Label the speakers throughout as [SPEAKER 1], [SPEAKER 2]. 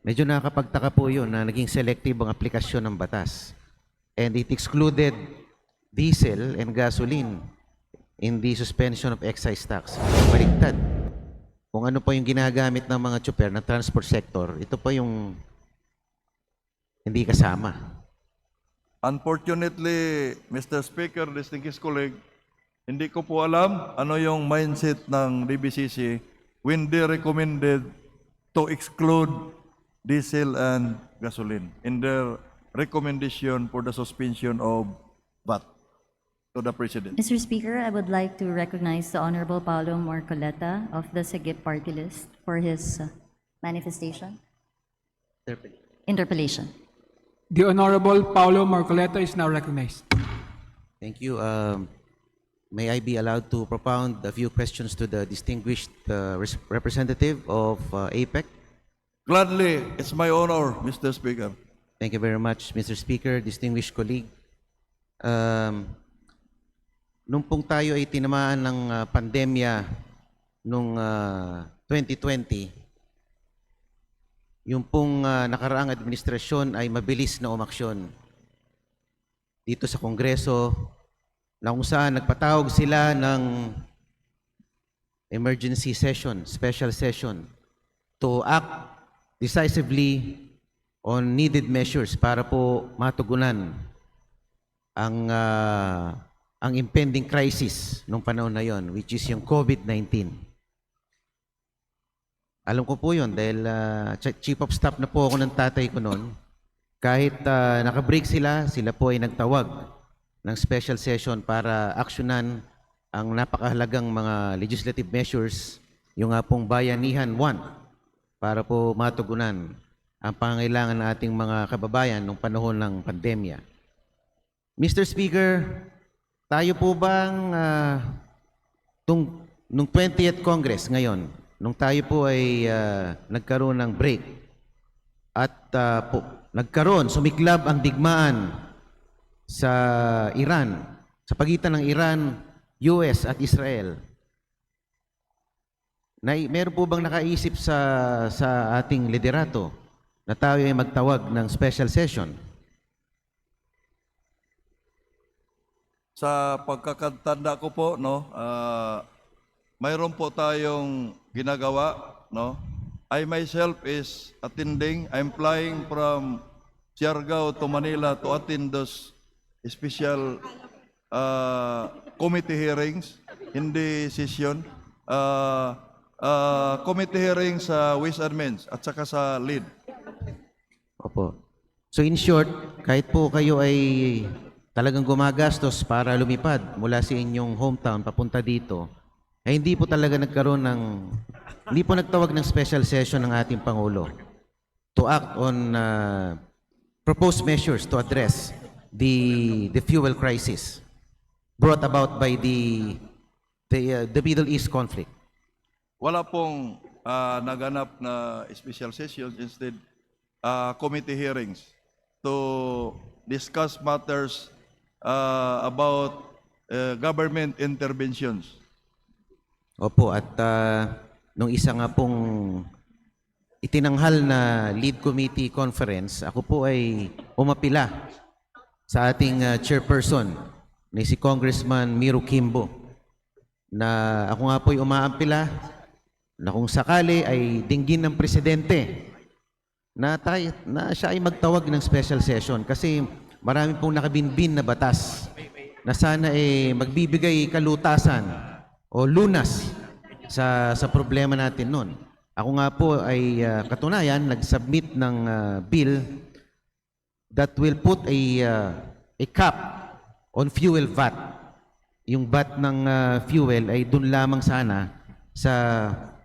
[SPEAKER 1] Medyo nakakapagtaka po yun na naging selective ang aplikasyon ng batas. And it excluded diesel and gasoline in the suspension of excise tax. Baliktad. Kung ano po yung ginagamit ng mga tsuper ng transport sector, ito po yung hindi kasama.
[SPEAKER 2] Unfortunately, Mr. Speaker, distinguished colleague, hindi ko po alam ano yung mindset ng DBCC when they recommended to exclude diesel and gasoline in their recommendation for the suspension of VAT to the President.
[SPEAKER 3] Mr. Speaker, I would like to recognize the Honorable Paolo Marcoleta of the Sigip Party List for his manifestation. Interpellation.
[SPEAKER 4] The Honorable Paulo Marcoleta is now recognized.
[SPEAKER 1] Thank you. May I be allowed to propound a few questions to the distinguished representative of APEC?
[SPEAKER 2] Gladly, it's my honor, Mr. Speaker.
[SPEAKER 1] Thank you very much, Mr. Speaker, distinguished colleague. Nung pong tayo ay tinamaan ng pandemya nung 2020, yung pong nakaraang administrasyon ay mabilis na umaksyon dito sa Kongreso na kung saan nagpatawag sila ng emergency session, special session to act decisively on needed measures para po matugunan ang impending crisis nung panahon na yon, which is yung COVID-19. Alam ko po yun dahil chief of staff na po ako ng tatay ko noon. Kahit nakabreak sila po ay nagtawag ng special session para aksyonan ang napakahalagang mga legislative measures, yung nga pong Bayanihan 1, para po matugunan ang pangangailangan ng ating mga kababayan nung panahon ng pandemya. Mr. Speaker, tayo po bang nung 20th Congress ngayon, nung tayo po ay nagkaroon ng break at sumiklab ang digmaan sa Iran, sa pagitan ng Iran, US at Israel, meron po bang nakaisip sa ating liderato na tayo ay magtawag ng special session?
[SPEAKER 2] Sa pagkakatanda ko po, no, mayroon po tayong ginagawa, no. I myself is attending, I'm flying from Siargao to Manila to attend those special committee hearings, hindi session, committee hearings sa Ways and Means at saka sa lead.
[SPEAKER 1] Opo. So in short, kahit po kayo ay talagang gumagastos para lumipad mula sa inyong hometown papunta dito, ay hindi po talaga hindi po nagtawag ng special session ng ating Pangulo to act on proposed measures to address the fuel crisis brought about by the Middle East conflict.
[SPEAKER 2] Wala pong naganap na special sessions, instead committee hearings to discuss matters about government interventions.
[SPEAKER 1] Opo, at nung isa nga pong itinanghal na lead committee conference, ako po ay umapila sa ating chairperson ni si Congressman Miro Kimbo na ako nga po ay umaampila na kung sakali ay dinggin ng presidente na siya ay magtawag ng special session kasi marami pong nakabinbin na batas na sana magbibigay kalutasan o lunas sa problema natin noon. Ako nga po ay katunayan nag-submit ng bill that will put a cap on fuel VAT. Yung VAT ng fuel ay dun lamang sana sa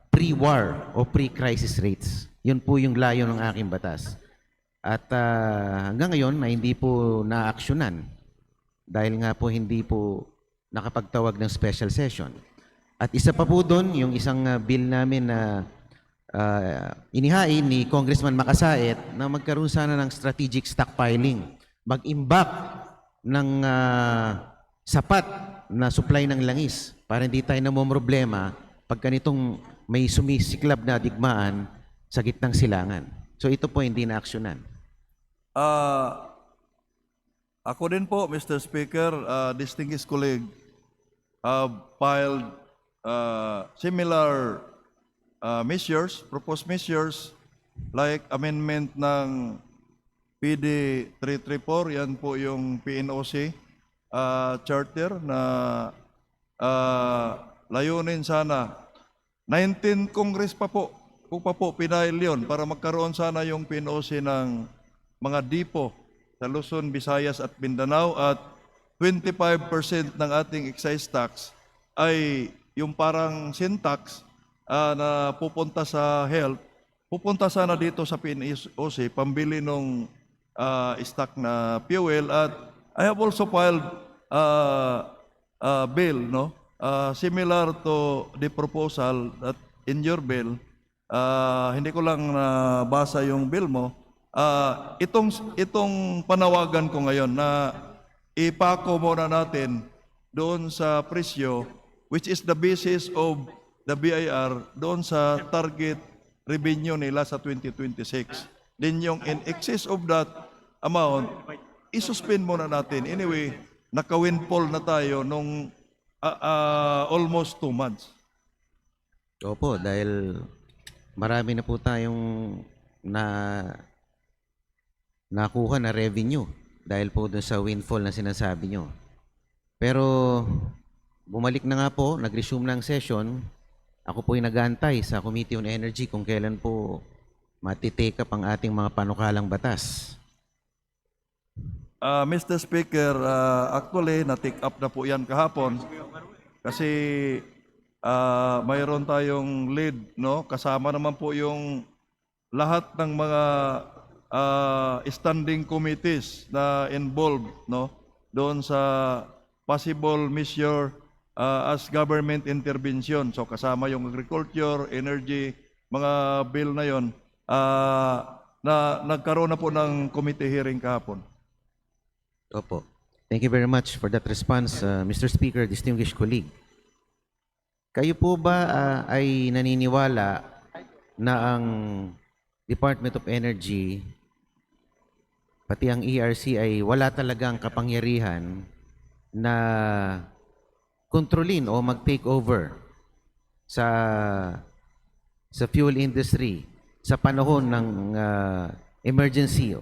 [SPEAKER 1] pre-war o pre-crisis rates. Yun po yung layo ng aking batas. At hanggang ngayon ay hindi po na-aksyonan dahil nga po hindi po nakapagtawag ng special session. At isa pa po doon, yung isang bill namin na inihain ni Congressman Makasait na magkaroon sana ng strategic stockpiling. Mag-imbak ng sapat na supply ng langis para hindi tayo namomroblema pag ganitong may sumisiklab na digmaan sa gitnang silangan. So ito po hindi na-aksyonan.
[SPEAKER 2] Ako din po, Mr. Speaker, distinguished colleague, have filed similar measures, proposed measures, like amendment ng PD 334, yan po yung PNOC charter na layunin sana. 19 Congress pa po, pinail yun para magkaroon sana yung PNOC ng mga dipo sa Luzon, Visayas at Mindanao at 25% ng ating excise tax ay yung parang sin tax na pupunta sa health, pupunta sana dito sa PNOC, pambili ng stock na fuel. At I have also filed bill, no? Similar to the proposal that in your bill. Hindi ko lang nabasa yung bill mo. Itong panawagan ko ngayon na ipako muna natin doon sa presyo, which is the basis of the BIR, doon sa target revenue nila sa 2026. Then yung in excess of that amount, isuspend muna natin. Anyway, naka-windfall na tayo nung almost 2 months.
[SPEAKER 1] Opo, dahil marami na po tayong nakuha na revenue dahil po dun sa windfall na sinasabi nyo. Pero bumalik na nga po, nag-resume na ang session. Ako po ay nag-aantay sa Committee on Energy kung kailan po matitake up ang ating mga panukalang batas.
[SPEAKER 2] Mr. Speaker, actually, na-take up na po yan kahapon kasi mayroon tayong lead, no? Kasama naman po yung lahat ng mga standing committees na involved, no? Doon sa possible measure as government intervention. So kasama yung agriculture, energy, mga bill na yon na nagkaroon na po ng committee hearing kahapon.
[SPEAKER 1] Opo. Thank you very much for that response, Mr. Speaker, distinguished colleague. Kayo po ba ay naniniwala na ang Department of Energy pati ang ERC ay wala talagang kapangyarihan na kontrolin o mag-take over sa fuel industry sa panahon ng emergency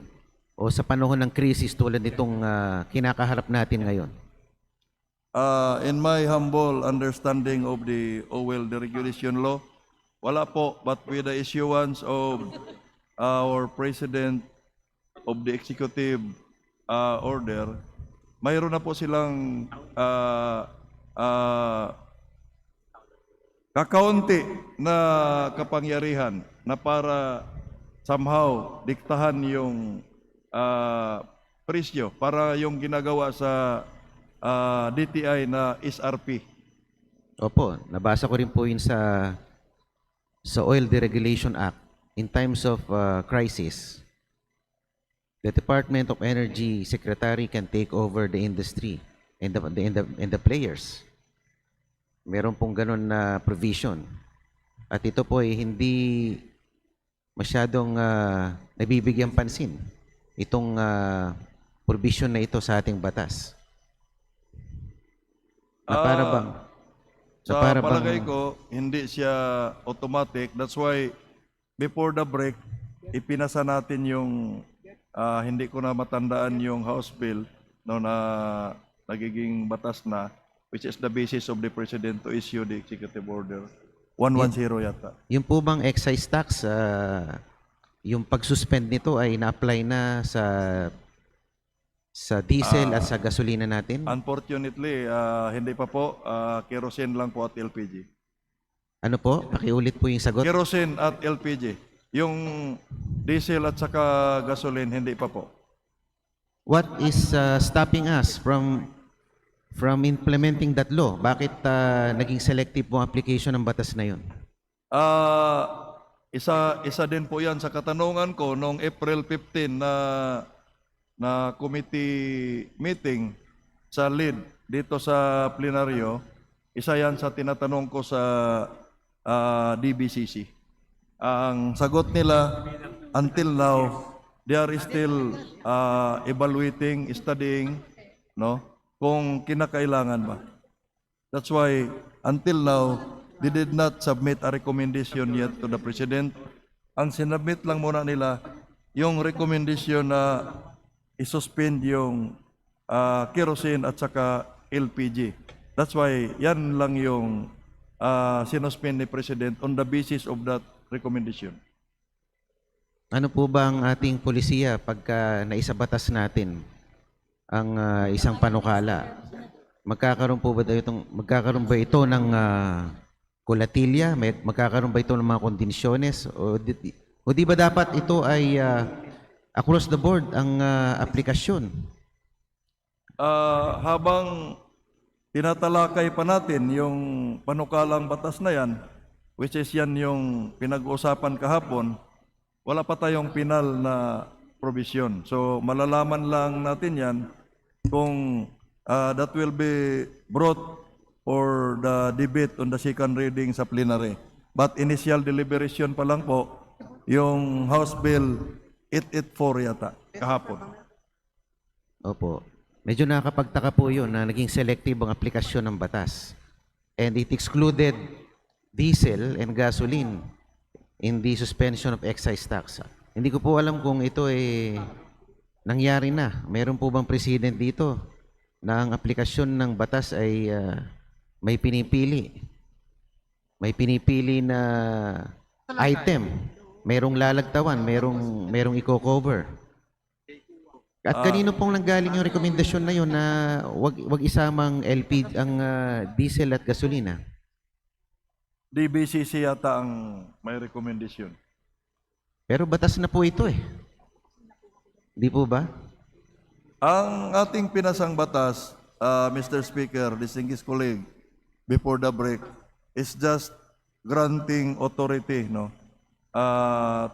[SPEAKER 1] o sa panahon ng krisis tulad nitong kinakaharap natin ngayon?
[SPEAKER 2] In my humble understanding of the oil deregulation law, wala po, but with the issuance of our President of the Executive Order, mayroon na po silang kakaunti na kapangyarihan na para somehow diktahan yung presyo para yung ginagawa sa DTI na SRP.
[SPEAKER 1] Opo, nabasa ko rin po yun sa Oil Deregulation Act. In times of crisis, the Department of Energy Secretary can take over the industry and the players. Meron pong ganun na provision. At ito po ay hindi masyadong nabibigyan pansin itong provision na ito sa ating batas. Na para bang
[SPEAKER 2] Sa palagay ko, hindi siya automatic. That's why before the break, ipinasa natin yung hindi ko na matandaan yung House Bill no, na nagiging batas na, which is the basis of the President to issue the Executive Order. 110 yata.
[SPEAKER 1] yung po bang excise tax, yung pag-suspend nito ay na-apply na sa diesel at sa gasolina natin?
[SPEAKER 2] Unfortunately, hindi pa po. Kerosene lang po at LPG.
[SPEAKER 1] Ano po? Pakiulit po yung sagot.
[SPEAKER 2] Kerosene at LPG. Yung diesel at saka gasoline, hindi pa po.
[SPEAKER 1] What is stopping us from implementing that law? Bakit naging selective po ang application ng batas na yun?
[SPEAKER 2] Isa din po yan sa katanungan ko noong April 15 na committee meeting sa lead dito sa plenaryo. Isa yan sa tinatanong ko sa DBCC. Ang sagot nila, until now, they are still evaluating, studying, no, kung kinakailangan ba. That's why, until now, they did not submit a recommendation yet to the President. Ang sinabmit lang muna nila, yung recommendation na isuspend yung kerosene at saka LPG. That's why, yan lang yung sinuspend ni President on the basis of that recommendation.
[SPEAKER 1] Ano po ba ang ating polisiya pagka naisabatas natin ang isang panukala? Magkakaroon ba ito ng kulatilya? Magkakaroon ba ito ng mga kondisyones? O di ba dapat ito ay across the board ang aplikasyon?
[SPEAKER 2] Habang tinatalakay pa natin yung panukalang batas na yan, which is yan yung pinag-uusapan kahapon, wala pa tayong final na provision. So malalaman lang natin yan kung that will be brought for the debate on the second reading sa plenary. But initial deliberation pa lang po, yung House Bill 884 yata, kahapon.
[SPEAKER 1] Opo. Medyo nakakapagtaka po yun na naging selective ang aplikasyon ng batas. And it excluded diesel and gasoline in the suspension of excise tax. Hindi ko po alam kung ito nangyari na. Meron po bang president dito na ang aplikasyon ng batas ay may pinipili? May pinipili na item. Merong lalagtawan, merong i-cover. At kanino pong nanggaling yung rekomendasyon na yun na wag isamang LPG ang diesel at gasolina?
[SPEAKER 2] DBCC yata ang may recommendation.
[SPEAKER 1] Pero batas na po ito eh. Di po ba?
[SPEAKER 2] Ang ating pinasang batas, Mr. Speaker, distinguished colleague, before the break, is just granting authority, no,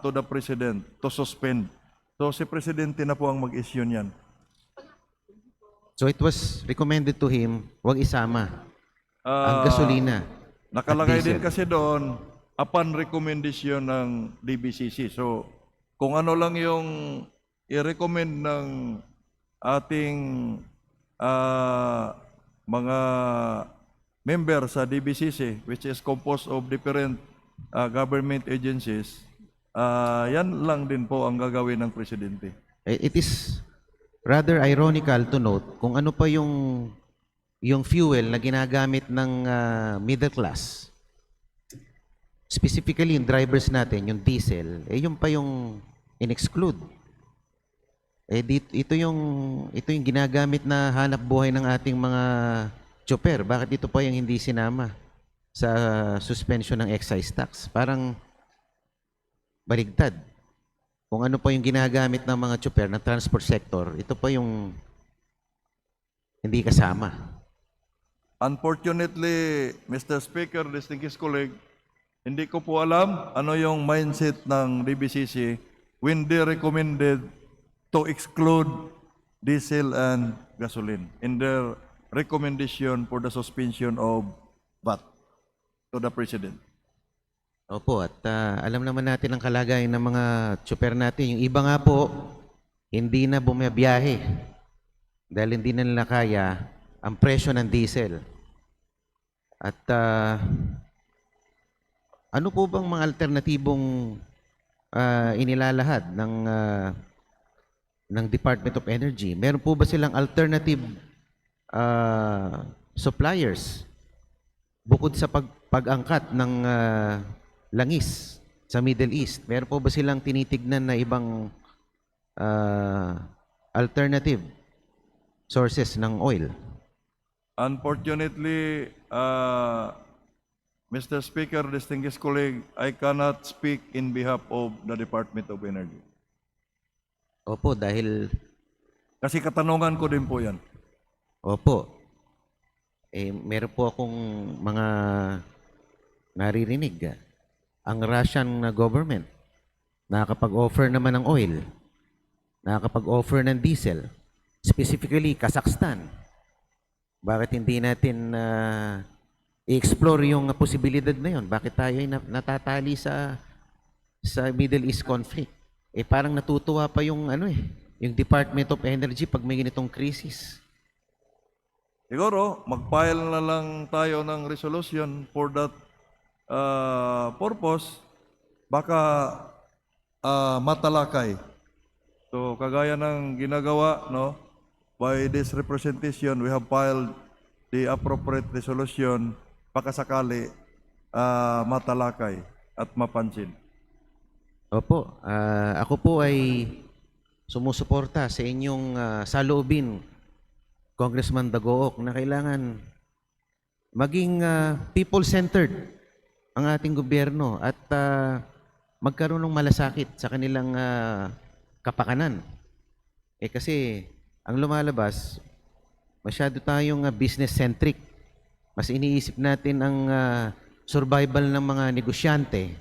[SPEAKER 2] to the President to suspend. So si Presidente na po ang mag-issue niyan.
[SPEAKER 1] So it was recommended to him, wag isama ang gasolina.
[SPEAKER 2] Nakalagay
[SPEAKER 1] at
[SPEAKER 2] din
[SPEAKER 1] diesel.
[SPEAKER 2] kasi doon, upon recommendation ng DBCC. So kung ano lang yung i-recommend ng ating mga member sa DBCC, which is composed of different government agencies, yan lang din po ang gagawin ng Presidente.
[SPEAKER 1] It is rather ironical to note kung ano pa yung fuel na ginagamit ng middle class. Specifically yung drivers natin, yung diesel, yung pa yung in-exclude. Ito yung ginagamit na hanap buhay ng ating mga chopper. Bakit ito pa yung hindi sinama sa suspension ng excise tax? Parang baligtad. Kung ano pa yung ginagamit ng mga chopper ng transport sector, ito pa yung hindi kasama.
[SPEAKER 2] Unfortunately, Mr. Speaker, distinguished colleague, hindi ko po alam ano yung mindset ng DBCC when they recommended to exclude diesel and gasoline in their recommendation for the suspension of VAT to the President.
[SPEAKER 1] Opo, at alam naman natin ang kalagayan ng mga chopper natin. Yung iba nga po, hindi na bumabiyahe dahil hindi na nila kaya ang presyo ng diesel. At ano po bang mga alternatibong inilalahad ng Department of Energy? Meron po ba silang alternative suppliers bukod sa pag-angkat ng langis sa Middle East? Meron po ba silang tinitignan na ibang alternative sources ng oil?
[SPEAKER 2] Unfortunately, Mr. Speaker, distinguished colleague, I cannot speak in behalf of the Department of Energy.
[SPEAKER 1] Opo, dahil
[SPEAKER 2] Kasi katanungan ko din po yan.
[SPEAKER 1] opo, meron po akong mga naririnig. Ang Russian government nakakapag-offer naman ng oil, nakakapag-offer ng diesel, specifically Kazakhstan. Bakit hindi natin i-explore yung posibilidad na yun? Bakit tayo ay natatali sa Middle East conflict? parang natutuwa pa yung yung Department of Energy pag may ganitong krisis.
[SPEAKER 2] Siguro, mag-file na lang tayo ng resolution for that purpose. Baka matalakay. So, kagaya ng ginagawa, no, by this representation, we have filed the appropriate resolution, baka sakali matalakay at mapansin.
[SPEAKER 1] Opo, ako po ay sumusuporta sa inyong saloobin, Congressman Dagook, na kailangan maging people-centered ang ating gobyerno at magkaroon ng malasakit sa kanilang kapakanan. Kasi ang lumalabas, masyado tayong business-centric. Mas iniisip natin ang survival ng mga negosyante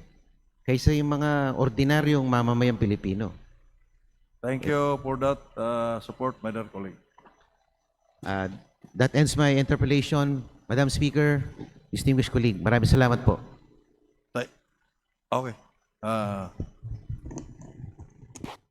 [SPEAKER 1] kaysa yung mga ordinaryong mamamayang Pilipino.
[SPEAKER 2] Thank you for that support, my dear colleague.
[SPEAKER 1] That ends my interpellation. Madam Speaker, distinguished colleague, maraming salamat po.
[SPEAKER 2] Okay.